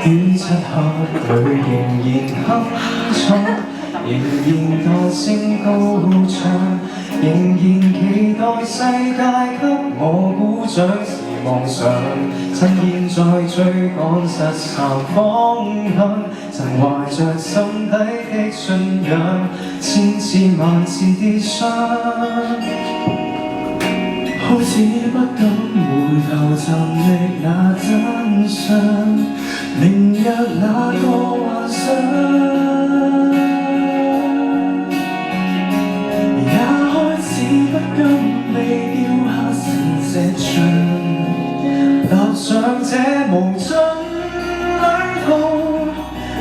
於漆黑裏仍然哼唱，仍然彈性高唱，仍然期待世界給我鼓掌是妄想。趁現在追趕失散方向，曾懷着心底的信仰，千次萬次跌傷。好似不敢回頭尋覓那真相，明日那個幻想，也開始不甘被丟下成石牆，踏上這無盡旅途，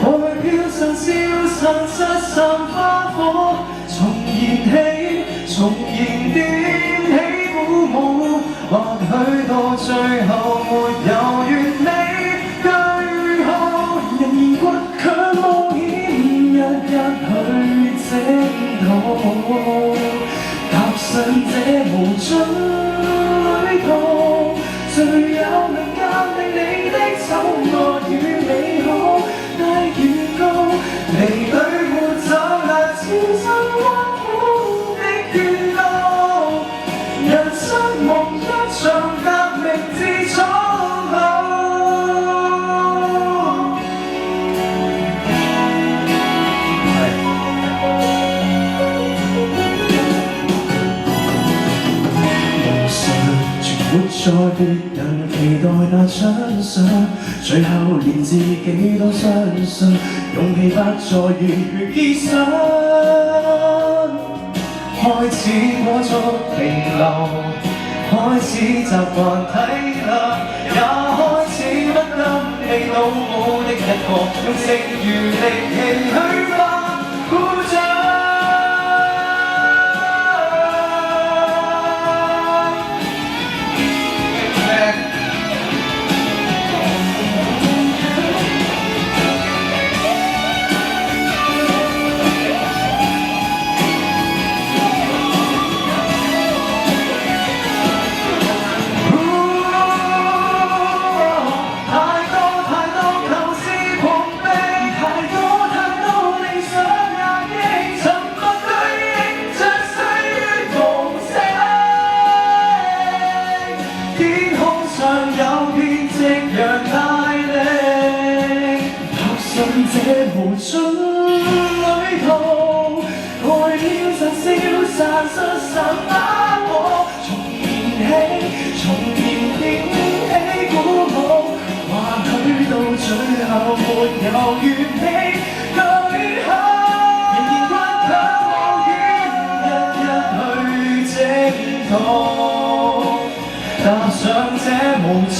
愛飄散消散失散花火，重燃起，重燃點起。或許到最後沒有完美句號，仍然倔強冒險，日日去征討，踏上這無盡旅途，誰又能鑑定你的醜惡與美好？大預告，離隊沒走那千辛萬苦的眷顧，人生夢一場革命至蒼老。夢想全活在別人期待那真相，最後連自己都相信，勇氣不再如結霜。開始裹足停留，開始習慣體諒，也開始不甘你老母的一個，用剩餘力氣去發鼓掌。這無盡旅途，愛飄散消散失散把我重燃起，重燃點起鼓舞，或許到最後沒有完美句號，仍然倔強冒險，日日去征討，踏上這無盡